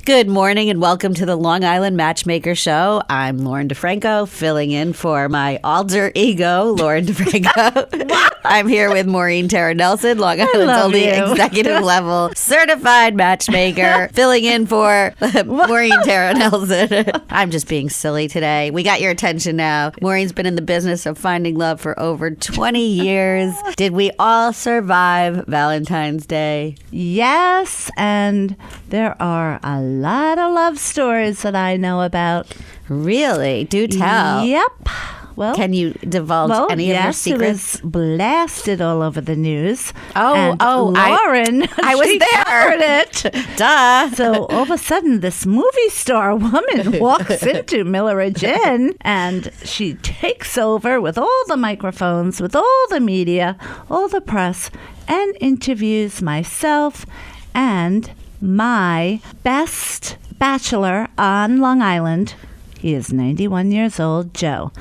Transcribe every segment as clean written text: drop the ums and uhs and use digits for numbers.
Good morning and welcome to the Long Island Matchmaker Show. I'm Lauren DeFranco, filling in for my alter ego, Lauren DeFranco. I'm here with Maureen Tara Nelson, Long Island's only executive level certified matchmaker, filling in for Maureen Tara Nelson. I'm just being silly today. We got your attention now. Maureen's been in the business of finding love for over 20 years. Did we all survive Valentine's Day? Yes, and there are a lot of love stories that I know about. Really? Do tell. Yep. Well, can you divulge any of your secrets? It was blasted all over the news. Lauren, I was there. Covered it. Duh. So all of a sudden, this movie star woman walks into Milleridge Inn, and she takes over with all the microphones, with all the media, all the press, and interviews myself and my best bachelor on Long Island. He is 91 years old, Joe.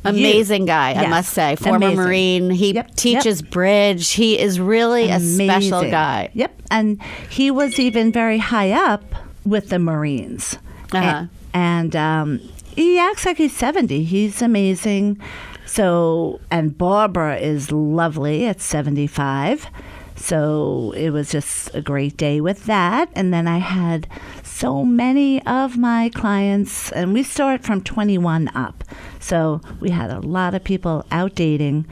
Amazing guy, yes. I must say. Former Marine. He teaches bridge. He is really a special guy. Yep. And he was even very high up with the Marines. Uh-huh. And he acts like he's 70. He's amazing. So, and Barbara is lovely at 75. So it was just a great day with that. And then I had so many of my clients, and we start from 21 up. So we had a lot of people out dating.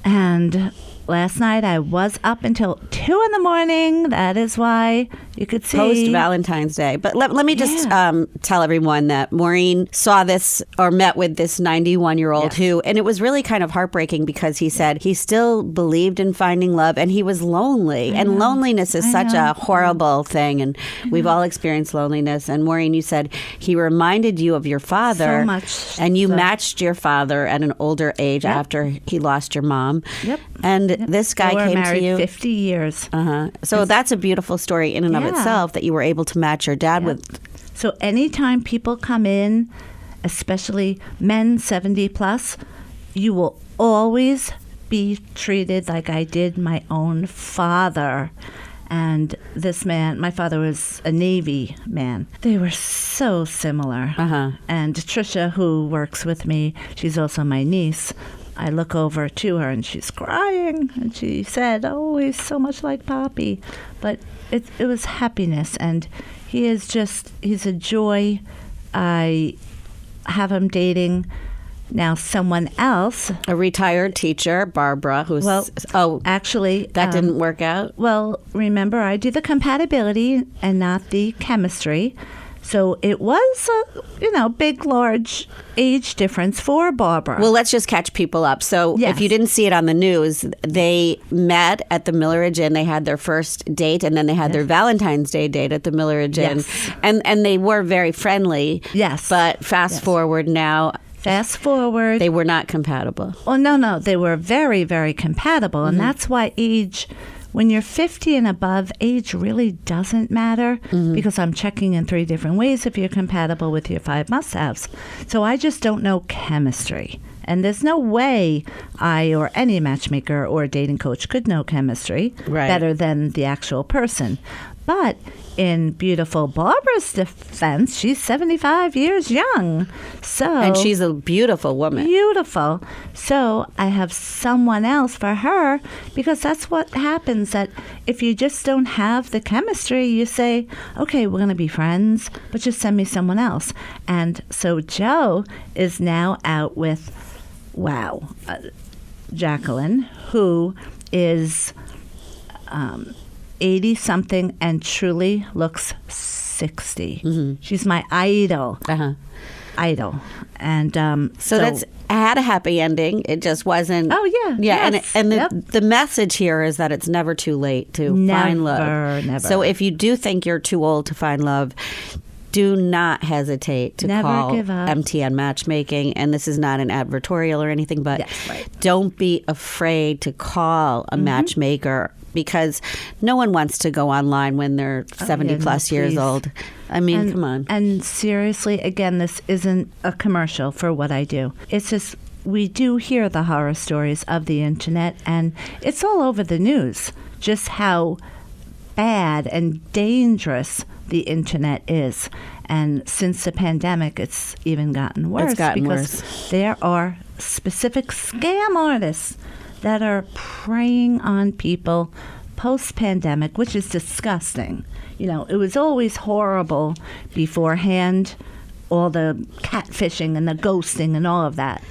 And last night I was up until 2 in the morning. That is why you could see. Post-Valentine's Day. But let me just tell everyone that Maureen saw this or met with this 91-year-old who, and it was really kind of heartbreaking because he said he still believed in finding love and he was lonely. And loneliness is such a horrible thing. And we've all experienced loneliness. And Maureen, you said he reminded you of your father. So much. And you matched your father at an older age after he lost your mom. Yep. And this guy We're came married to you. 50 years. So that's a beautiful story in and of itself that you were able to match your dad with. So anytime people come in, especially men 70 plus, you will always be treated like I did my own father. And this man, my father was a Navy man. They were so similar. And Tricia, who works with me, she's also my niece. I look over to her and she's crying. And she said, "Oh, he's so much like Poppy." But it was happiness. And he's a joy. I have him dating now someone else. A retired teacher, Barbara, who's... actually... That didn't work out? Well, remember, I do the compatibility and not the chemistry. So it was a, big, large age difference for Barbara. Well, let's just catch people up. So if you didn't see it on the news, they met at the Milleridge Inn. They had their first date, and then they had their Valentine's Day date at the Milleridge Inn. And they were very friendly. Yes. But fast forward now... They were not compatible. Oh, no. They were very, very compatible. And that's why age, when you're 50 and above, age really doesn't matter because I'm checking in 3 different ways if you're compatible with your 5 must-haves. So I just don't know chemistry. And there's no way I or any matchmaker or dating coach could know chemistry better than the actual person. But in beautiful Barbara's defense, she's 75 years young. And she's a beautiful woman. Beautiful. So I have someone else for her because that's what happens, that if you just don't have the chemistry, you say, okay, we're going to be friends, but just send me someone else. And so Joe is now out with, Jacqueline, who is... 80-something and truly looks 60. She's my idol. Idol. And so that's had a happy ending. It just wasn't. Oh, yeah. Yeah. And the message here is that it's never too late to find love. Never. So if you do think you're too old to find love, do not hesitate to call MTN Matchmaking. And this is not an advertorial or anything, but don't be afraid to call a matchmaker, because no one wants to go online when they're 70 plus years old. I mean, come on. And seriously, again, this isn't a commercial for what I do. It's just we do hear the horror stories of the internet, and it's all over the news, just how bad and dangerous the internet is. And since the pandemic, it's even gotten worse. It's gotten because worse. There are specific scam artists that are preying on people post-pandemic, which is disgusting. You know, it was always horrible beforehand, all the catfishing and the ghosting and all of that.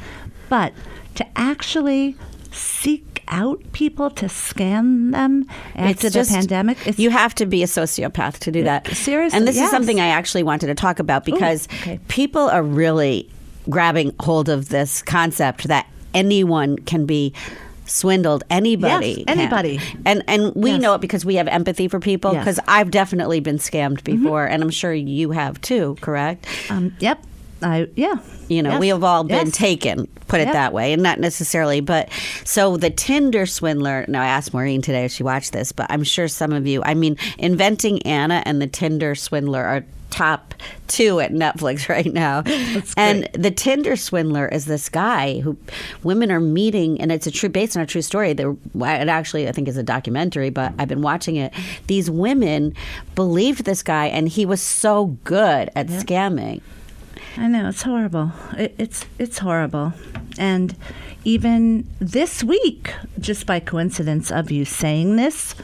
But to actually seek out people to scam them after the pandemic, you have to be a sociopath to do that. Seriously, and this yes. is something I actually wanted to talk about because people are really grabbing hold of this concept that anyone can be swindled. Anybody. Yes, anybody. And we know it because we have empathy for people, because I've definitely been scammed before, and I'm sure you have too, correct? Yep. You know, we have all been taken, put it that way, and not necessarily. But so the Tinder swindler, now I asked Maureen today if she watched this, but I'm sure some of you, I mean, Inventing Anna and the Tinder swindler are top 2 at Netflix right now. And the Tinder swindler is this guy who women are meeting, and it's based on a true story. It actually, I think, is a documentary, but I've been watching it. These women believed this guy, and he was so good at scamming. I know, it's horrible. It's horrible. And even this week, just by coincidence of you saying this,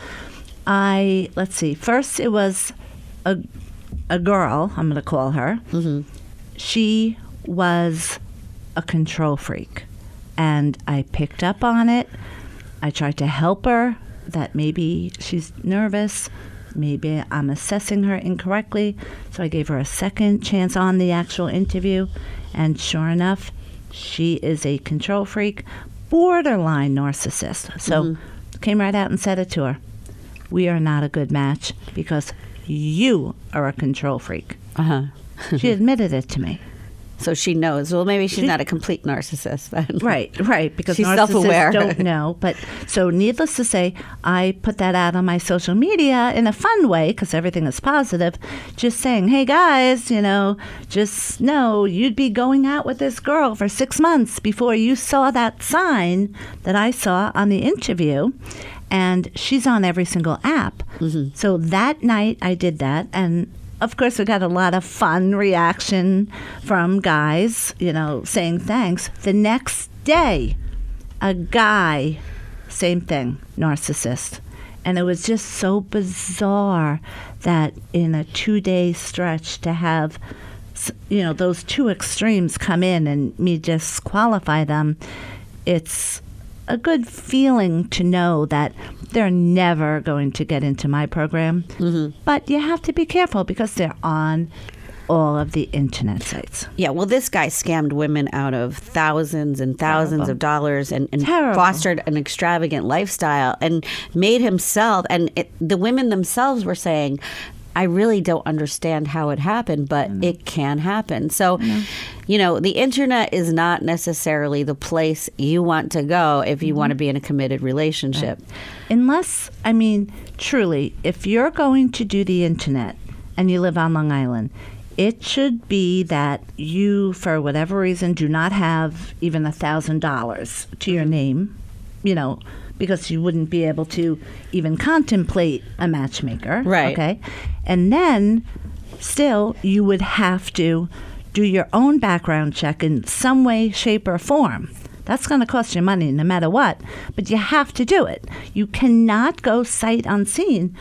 let's see, first it was a girl, I'm going to call her. Mm-hmm. She was a control freak. And I picked up on it. I tried to help her, that maybe she's nervous. Maybe I'm assessing her incorrectly. So I gave her a second chance on the actual interview. And sure enough, she is a control freak, borderline narcissist. So came right out and said it to her. We are not a good match because you are a control freak. She admitted it to me. So she knows. Well, maybe she's not a complete narcissist then. Right. Because she's narcissists self-aware. Don't know. But so needless to say, I put that out on my social media in a fun way because everything is positive. Just saying, hey guys, you know, just know you'd be going out with this girl for 6 months before you saw that sign that I saw on the interview. And she's on every single app. Mm-hmm. So that night I did that. And of course, we got a lot of fun reaction from guys, you know, saying thanks. The next day, a guy, same thing, narcissist. And it was just so bizarre that in a 2-day stretch to have, you know, those two extremes come in and me disqualify them. It's a good feeling to know that they're never going to get into my program. Mm-hmm. But you have to be careful because they're on all of the internet sites. Yeah, well, this guy scammed women out of thousands and thousands of dollars and fostered an extravagant lifestyle and made himself, and the women themselves were saying, I really don't understand how it happened, but it can happen. So, you know, the internet is not necessarily the place you want to go if you want to be in a committed relationship. Right. Unless, I mean, truly, if you're going to do the internet and you live on Long Island, it should be that you, for whatever reason, do not have even $1,000 to your name, you know, because you wouldn't be able to even contemplate a matchmaker. Right. Okay. And then still you would have to do your own background check in some way, shape, or form. That's going to cost you money no matter what, but you have to do it. You cannot go sight unseen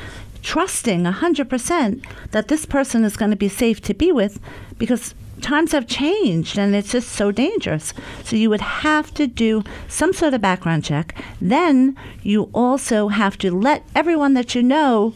trusting 100% that this person is going to be safe to be with because times have changed and it's just so dangerous. So you would have to do some sort of background check. Then you also have to let everyone that you know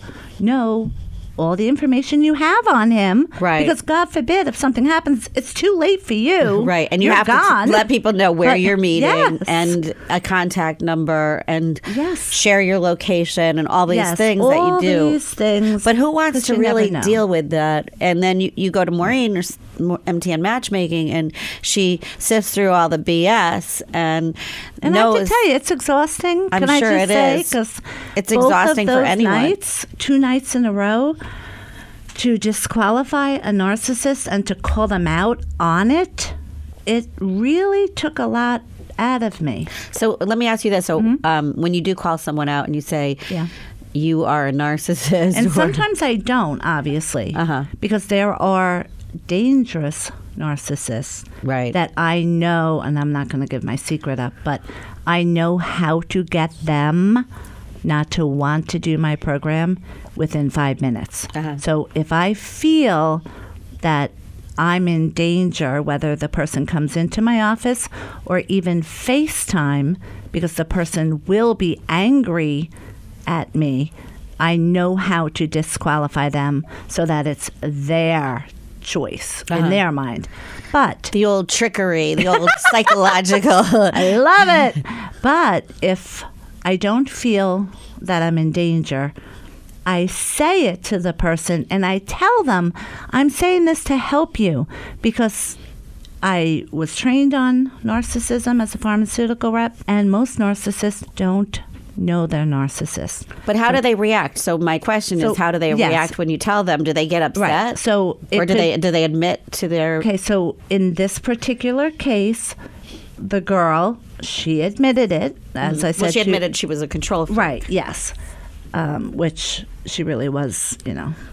all the information you have on him. Right. Because God forbid if something happens, it's too late for you. Right. And you You're have gone. to let people know where you're meeting Yes. and a contact number and share your location and all these things that you do. All these things. But who wants to you really never know. deal with that? And then you go to Maureen or MTN Matchmaking and she sifts through all the BS and And knows. I have to tell you, it's exhausting. I'm Can I sure just it say, is. 'cause It's both exhausting of for those anyone. Nights, 2 nights in a row, to disqualify a narcissist and to call them out on it, it really took a lot out of me. So let me ask you this. So when you do call someone out and you say, you are a narcissist. And sometimes I don't, obviously, because there are dangerous narcissists that I know, and I'm not going to give my secret up, but I know how to get them not to want to do my program within 5 minutes. So if I feel that I'm in danger, whether the person comes into my office or even FaceTime, because the person will be angry at me, I know how to disqualify them so that it's their choice in their mind. But the old trickery, the old psychological. I love it. But if I don't feel that I'm in danger, I say it to the person and I tell them, I'm saying this to help you because I was trained on narcissism as a pharmaceutical rep, and most narcissists don't know they're narcissists. But how do they react? So my question is, how do they react when you tell them? Do they get upset? Right. So or do they admit to their... Okay, so in this particular case, the girl, she admitted it. As I said, well, she admitted she was a control freak. Right, yes. Which she really was,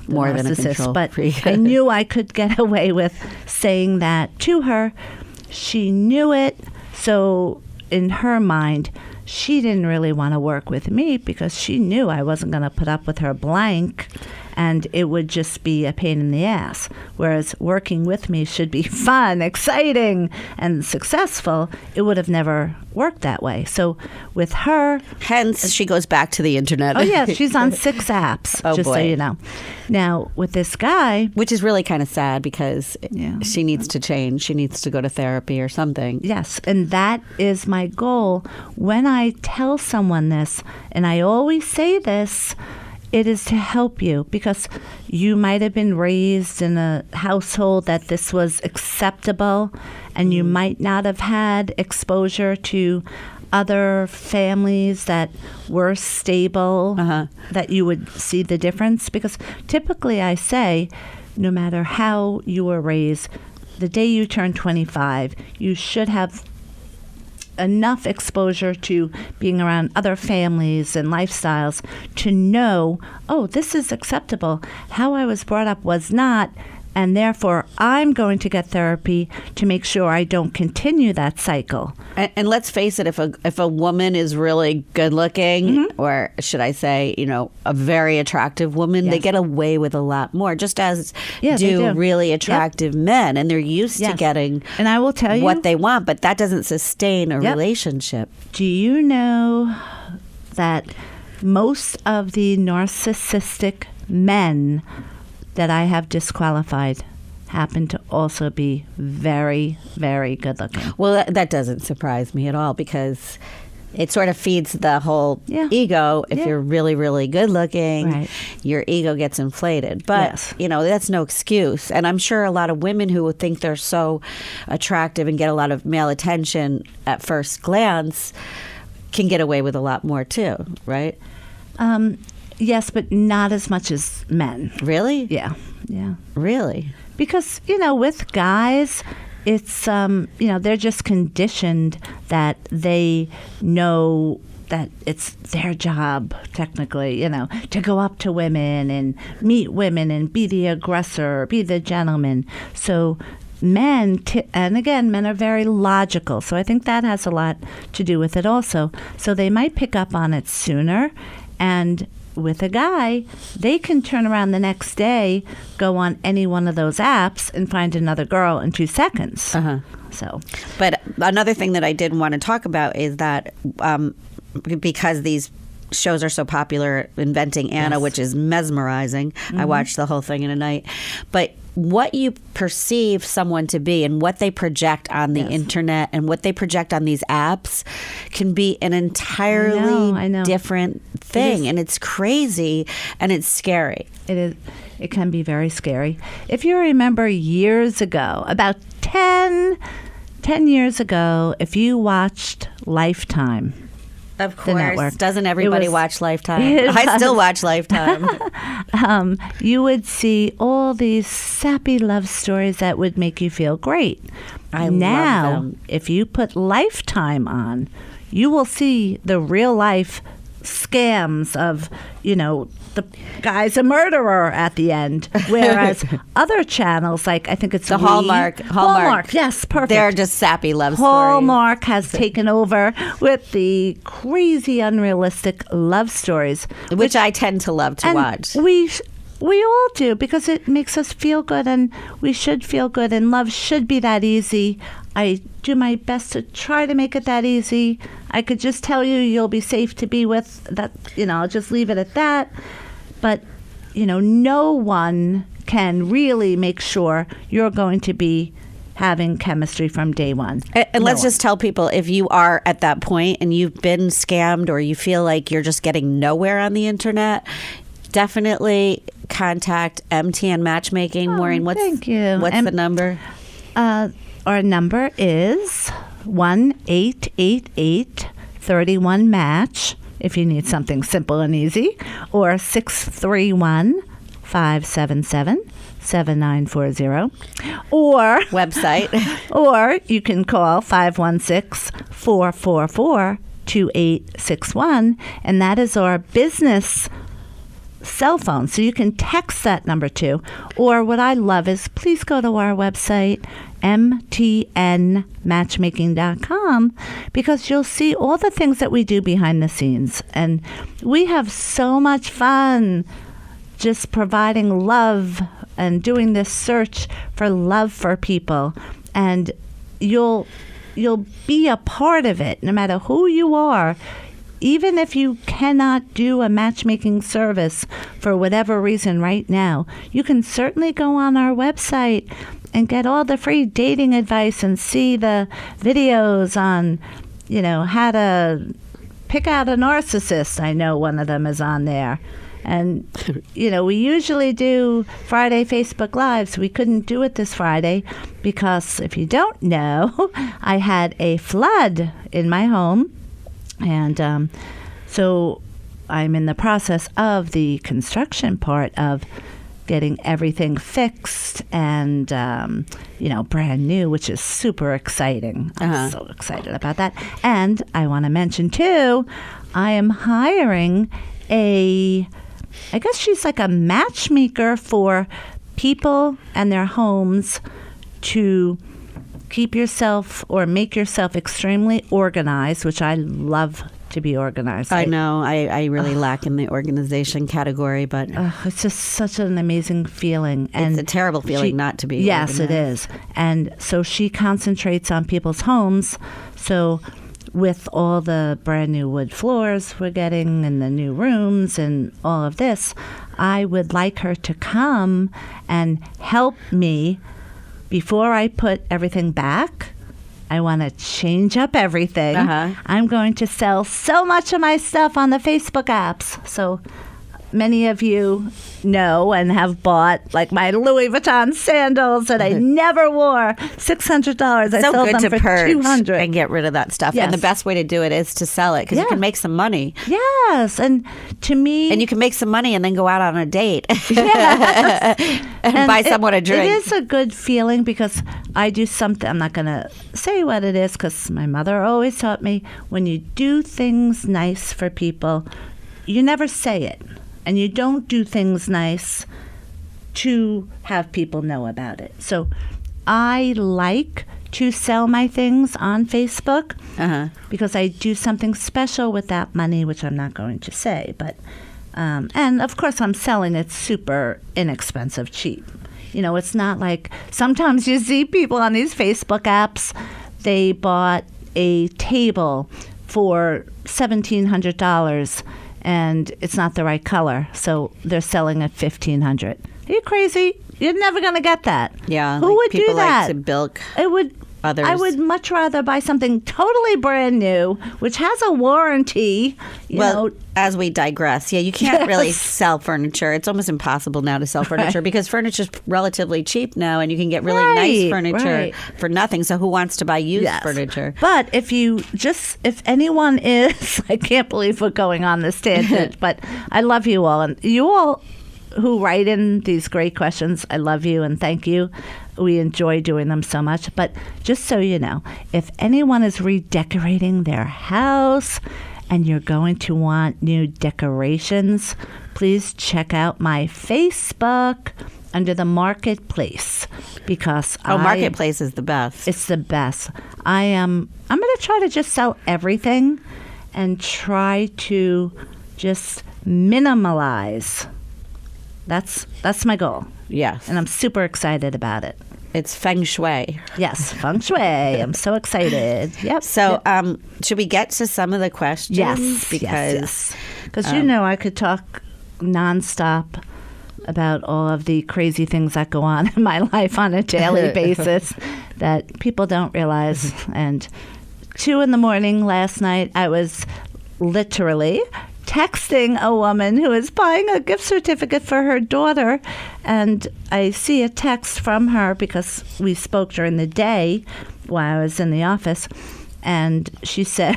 more than a control but freak. I knew I could get away with saying that to her. She knew it, so in her mind, she didn't really want to work with me because she knew I wasn't going to put up with her blank and it would just be a pain in the ass. Whereas working with me should be fun, exciting, and successful. It would have never worked that way. So with her... Hence, she goes back to the internet. Oh, yeah. She's on 6 apps, so you know. Now, with this guy... Which is really kind of sad because she needs to change. She needs to go to therapy or something. Yes, and that is my goal. When I tell someone this, and I always say this, it is to help you because you might have been raised in a household that this was acceptable and you might not have had exposure to other families that were stable, that you would see the difference. Because typically I say, no matter how you were raised, the day you turn 25, you should have enough exposure to being around other families and lifestyles to know, oh, this is acceptable. How I was brought up was not, and therefore I'm going to get therapy to make sure I don't continue that cycle. And let's face it, if a woman is really good looking, or should I say, a very attractive woman, they get away with a lot more, just as do really attractive men, and they're used to getting and I will tell you what they want, but that doesn't sustain a relationship. Do you know that most of the narcissistic men that I have disqualified happen to also be very, very good looking? Well, that doesn't surprise me at all because it sort of feeds the whole ego. If you're really, really good looking, your ego gets inflated. But, that's no excuse. And I'm sure a lot of women who would think they're so attractive and get a lot of male attention at first glance can get away with a lot more too, right? Yes, but not as much as men. Really? Yeah. Really? Because, with guys, it's, they're just conditioned that they know that it's their job, technically, to go up to women and meet women and be the aggressor, be the gentleman. So men, and again, men are very logical. So I think that has a lot to do with it also. So they might pick up on it sooner. And with a guy, they can turn around the next day, go on any one of those apps, and find another girl in 2 seconds. So, but another thing that I did want to talk about is that because these shows are so popular, Inventing Anna, which is mesmerizing. I watched the whole thing in a night. But what you perceive someone to be and what they project on the internet and what they project on these apps can be an entirely different thing. And it's crazy and it's scary. It is. It can be very scary. If you remember years ago, about 10 years ago, if you watched Lifetime, of course. Doesn't everybody watch Lifetime? I still watch Lifetime. You would see all these sappy love stories that would make you feel great. I love them. If you put Lifetime on, you will see the real life scams of, the guy's a murderer at the end. Whereas other channels, like I think it's the Hallmark. Yes, perfect. They're just sappy love stories. Hallmark has taken over with the crazy, unrealistic love stories, which I tend to love to watch. We all do, because it makes us feel good, and we should feel good, and love should be that easy. I do my best to try to make it that easy. I could just tell you you'll be safe to be with. That, I'll just leave it at that. But, no one can really make sure you're going to be having chemistry from day one. And let's just tell people, if you are at that point and you've been scammed or you feel like you're just getting nowhere on the internet, definitely contact MTN Matchmaking. Maureen, what's the number? Our number is 1-888-31-MATCH if you need something simple and easy, or 631-577-7940, or website, or you can call 516-444-2861, and that is our business cell phone, so you can text that number too. Or what I love is, please go to our website, mtnmatchmaking.com, because you'll see all the things that we do behind the scenes, and we have so much fun just providing love and doing this search for love for people, and you'll be a part of it no matter who you are. Even if you cannot do a matchmaking service for whatever reason right now, you can certainly go on our website and get all the free dating advice and see the videos on, how to pick out a narcissist. I know one of them is on there. And, we usually do Friday Facebook Lives. We couldn't do it this Friday because, if you don't know, I had a flood in my home. And so I'm in the process of the construction part of getting everything fixed and, brand new, which is super exciting. I'm so excited about that. And I want to mention, too, I am hiring I guess she's like a matchmaker for people and their homes to keep yourself or make yourself extremely organized, which I love to be organized. I know. I really lack in the organization category, but it's just such an amazing feeling. And it's a terrible feeling not to be Yes, organized. it is. And so she concentrates on people's homes. So with all the brand new wood floors we're getting and the new rooms and all of this, I would like her to come and help me. Before I put everything back, I want to change up everything. I'm going to sell so much of my stuff on the Facebook apps. So many of you know and have bought, like my Louis Vuitton sandals that I never wore, $600. I so sold good them to for purge $200 and get rid of that stuff. Yes. And the best way to do it is to sell it, because you can make some money. Yes, and to me, and you can make some money and then go out on a date. Yes. and buy someone a drink. It is a good feeling because I do something. I'm not going to say what it is because my mother always taught me, when you do things nice for people, you never say it. And you don't do things nice to have people know about it. So I like to sell my things on Facebook because I do something special with that money, which I'm not going to say. But and of course I'm selling it super inexpensive, cheap. It's not like sometimes you see people on these Facebook apps, they bought a table for $1,700 and it's not the right color, so they're selling at $1,500. Are you crazy? You're never going to get that. Yeah. Who would do people that? Like to bilk others. I would much rather buy something totally brand new, which has a warranty. You know. As we digress, you can't really sell furniture. It's almost impossible now to sell furniture because furniture is relatively cheap now, and you can get really nice furniture for nothing. So who wants to buy used furniture? But if anyone is, I can't believe we're going on this tangent, but I love you all, and you all who write in these great questions, I love you and thank you. We enjoy doing them so much. But just so you know, if anyone is redecorating their house and you're going to want new decorations, please check out my Facebook under the Marketplace, because Marketplace is the best. It's the best. I'm going to try to just sell everything and try to just minimalize. That's my goal. Yes. And I'm super excited about it. It's feng shui. Yes, feng shui. I'm so excited. Yep. So, should we get to some of the questions? Yes. Because I could talk nonstop about all of the crazy things that go on in my life on a daily basis that people don't realize. And 2 a.m. last night, I was literally texting a woman who is buying a gift certificate for her daughter, and I see a text from her because we spoke during the day while I was in the office, and she said,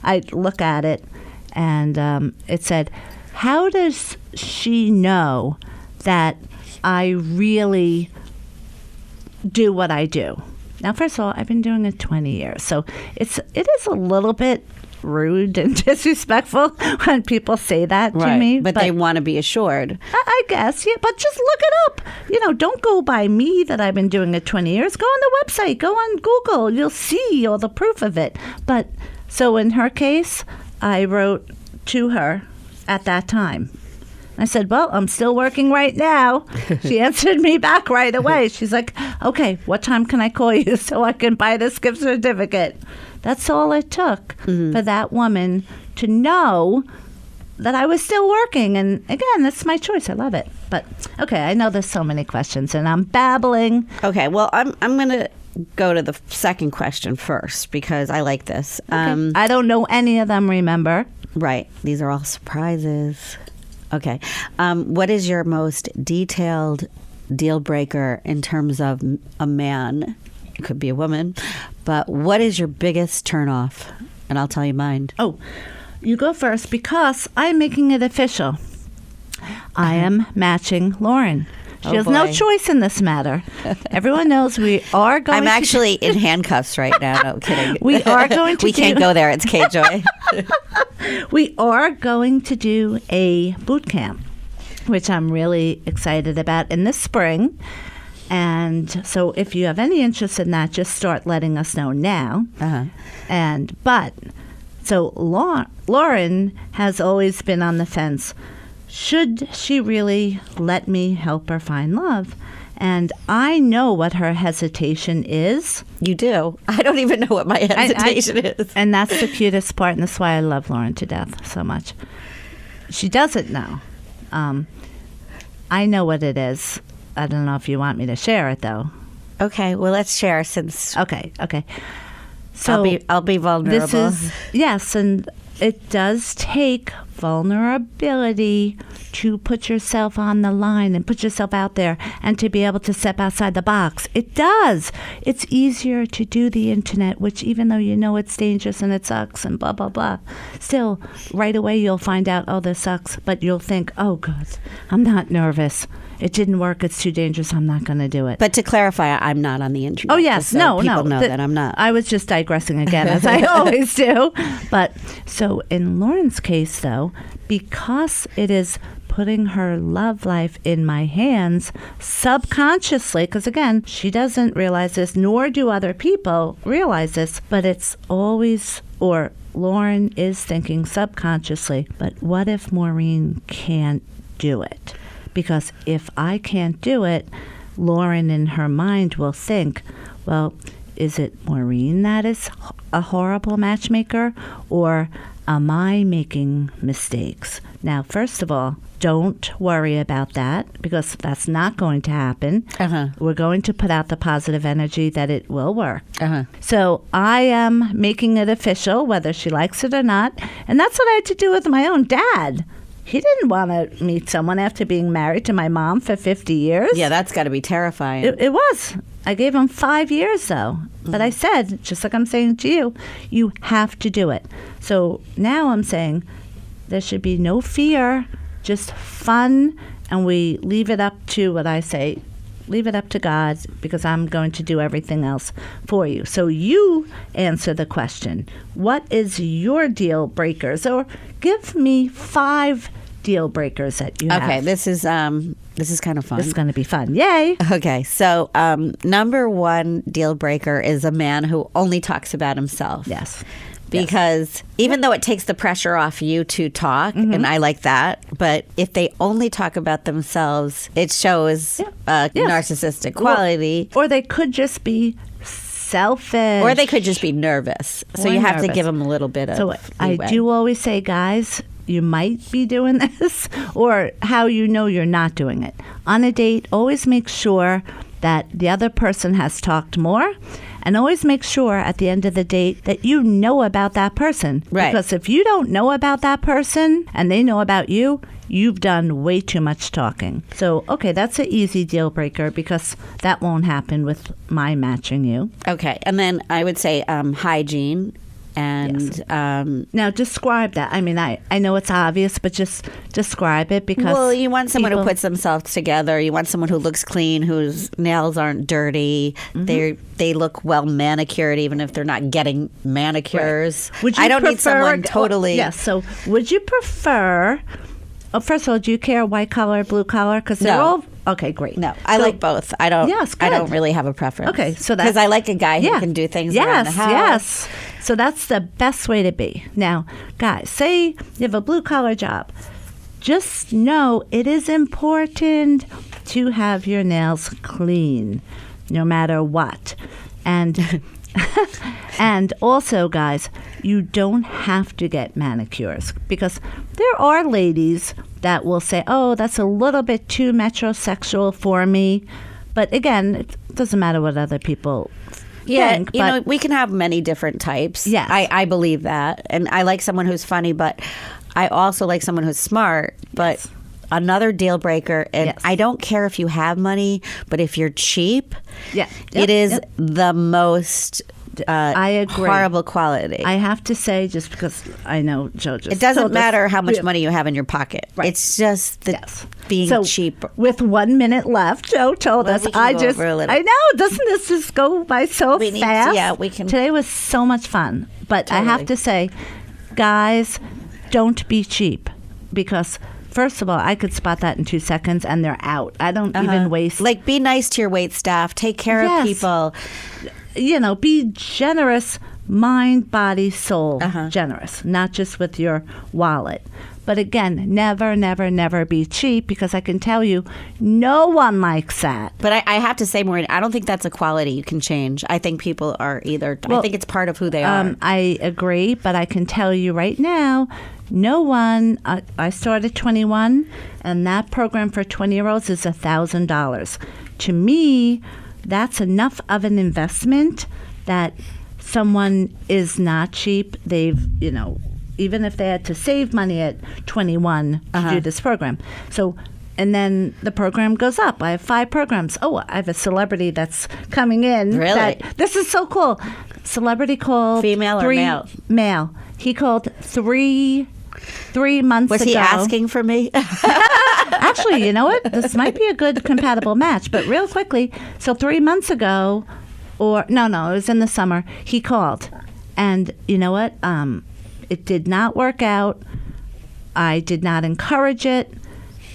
I look at it, and it said, how does she know that I really do what I do? Now, first of all, I've been doing it 20 years, so it is a little bit rude and disrespectful when people say that to me. But they want to be assured. I guess, yeah. But just look it up. Don't go by me that I've been doing it 20 years. Go on the website. Go on Google. You'll see all the proof of it. But so in her case, I wrote to her at that time. I said, well, I'm still working right now. She answered me back right away. She's like, okay, what time can I call you so I can buy this gift certificate? That's all it took for that woman to know that I was still working. And again, that's my choice. I love it. But okay, I know there's so many questions and I'm babbling. Okay, well, I'm going to go to the second question first because I like this. Okay. I don't know any of them, remember? Right. These are all surprises. Okay. What is your most detailed deal breaker in terms of a man? It could be a woman, but what is your biggest turnoff? And I'll tell you mine. Oh, you go first because I'm making it official. I am matching Lauren. She has no choice in this matter. Everyone knows we are going I'm actually in handcuffs right now. No kidding. We are going to We can't go there. It's KJOY. We are going to do a boot camp, which I'm really excited about in the spring. And so if you have any interest in that, just start letting us know now. So Lauren has always been on the fence. Should she really let me help her find love? And I know what her hesitation is. You do? I don't even know what my hesitation is. And that's the cutest part, and that's why I love Lauren to death so much. She doesn't know. I know what it is. I don't know if you want me to share it, though. Okay, well, let's share since... Okay. So I'll be vulnerable. Yes, and it does take vulnerability to put yourself on the line and put yourself out there and to be able to step outside the box. It does. It's easier to do the internet, which even though you know it's dangerous and it sucks and blah, blah, blah, still right away you'll find out, oh, this sucks, but you'll think, oh, God, I'm not nervous. It didn't work. It's too dangerous. I'm not going to do it. But to clarify, I'm not on the internet. Oh, yes. So people know that I'm not. I was just digressing again, as I always do. But so in Lauren's case, though, because it is putting her love life in my hands subconsciously, because again, she doesn't realize this, nor do other people realize this, but it's always, or Lauren is thinking subconsciously, but what if Maureen can't do it? Because if I can't do it, Lauren in her mind will think, well, is it Maureen that is a horrible matchmaker, or am I making mistakes? Now, first of all, don't worry about that because that's not going to happen. We're going to put out the positive energy that it will work. So I am making it official, whether she likes it or not. And that's what I had to do with my own dad. He didn't want to meet someone after being married to my mom for 50 years. Yeah, that's got to be terrifying. It was. I gave him 5 years, though. But I said, just like I'm saying to you, you have to do it. So now I'm saying there should be no fear, just fun, and we leave it up to what I say, leave it up to God because I'm going to do everything else for you. So you answer the question. What is your deal breakers? Or give me 5 deal breakers that you have. Okay, this is kind of fun. This is going to be fun. Yay. Okay, so number 1 deal breaker is a man who only talks about himself. Yes. Because even though it takes the pressure off you to talk, and I like that, but if they only talk about themselves, it shows narcissistic quality. Or they could just be selfish. Or they could just be nervous. So you have to give them a little bit of I leeway. do always say, guys, you might be doing this, or how you know you're not doing it. On a date, always make sure that the other person has talked more, and always make sure at the end of the date that you know about that person. Right. Because if you don't know about that person and they know about you, you've done way too much talking. So, okay, that's an easy deal breaker because that won't happen with my matching you. Okay, and then I would say hygiene. And now describe that. I mean, I know it's obvious, but just describe it because you want someone who puts themselves together. You want someone who looks clean, whose nails aren't dirty. They look well manicured, even if they're not getting manicures. Right. I don't need someone totally. Yes. So, would you prefer? First of all, do you care white collar, blue collar? Because they're all okay. Great. No, I like both. I don't. Yes, good. I don't really have a preference. Okay, so because I like a guy who can do things around the house. Yes. So that's the best way to be. Now, guys, say you have a blue collar job. Just know it is important to have your nails clean, no matter what. And and also, guys, you don't have to get manicures because there are ladies that will say, oh, that's a little bit too metrosexual for me. But again, it doesn't matter what other people think. You know, we can have many different types. Yes. I believe that. And I like someone who's funny, but I also like someone who's smart. But another deal breaker, and I don't care if you have money, but if you're cheap, it is the most I agree. horrible quality. I have to say, just because I know Joe just it doesn't told matter us, how much money you have in your pocket. Right. It's just being cheap. With 1 minute left, Joe told us. I know, doesn't this just go by so fast? We can. Today was so much fun, but I have to say, guys, don't be cheap because. First of all, I could spot that in 2 seconds, and they're out. I don't even waste. Like, be nice to your wait staff. Take care of people. You know, be generous, mind, body, soul. Generous, not just with your wallet. But again, never, never, never be cheap because I can tell you, no one likes that. But I have to say, Maureen, I don't think that's a quality you can change. I think people are I think it's part of who they are. I agree, but I can tell you right now, no one, I started 21, and that program for 20-year-olds is $1,000. To me, that's enough of an investment that someone is not cheap. They've, even if they had to save money at 21 to do this program. So, and then the program goes up. I have 5 programs. Oh, I have a celebrity that's coming in. Really? This is so cool. Celebrity called... Female or male? Male. He called 3 months ago. Was he asking for me? Actually, you know what? This might be a good compatible match. But real quickly, so 3 months ago, or no, it was in the summer, he called. And you know what? It did not work out. I did not encourage it.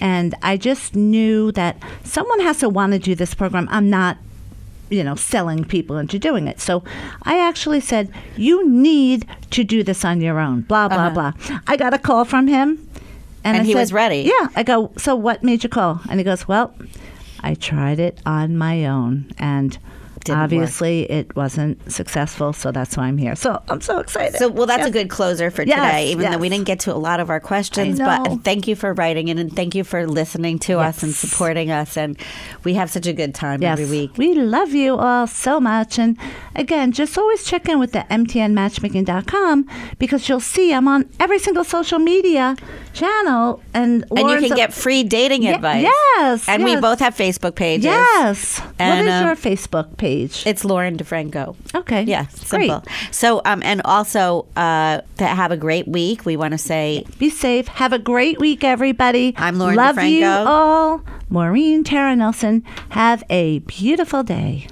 And I just knew that someone has to want to do this program. I'm not, selling people into doing it. So I actually said, you need to do this on your own, blah, blah, blah. I got a call from him. And he was ready. Yeah. I go, so what made you call? And he goes, well, I tried it on my own. And obviously it wasn't successful, so that's why I'm here. So I'm so excited. So, that's a good closer for today, even though we didn't get to a lot of our questions. But thank you for writing in, and thank you for listening to us and supporting us. And we have such a good time every week. We love you all so much. And again, just always check in with the mtnmatchmaking.com because you'll see I'm on every single social media channel. And you can get free dating advice. Yes. And we both have Facebook pages. Yes. And, what is your Facebook page? It's Lauren DeFranco. Okay. Yeah, simple. Great. So, and also, to have a great week, we want to say... Be safe. Have a great week, everybody. I'm Lauren Love DeFranco. you all. Maureen Tara Nelson. Have a beautiful day.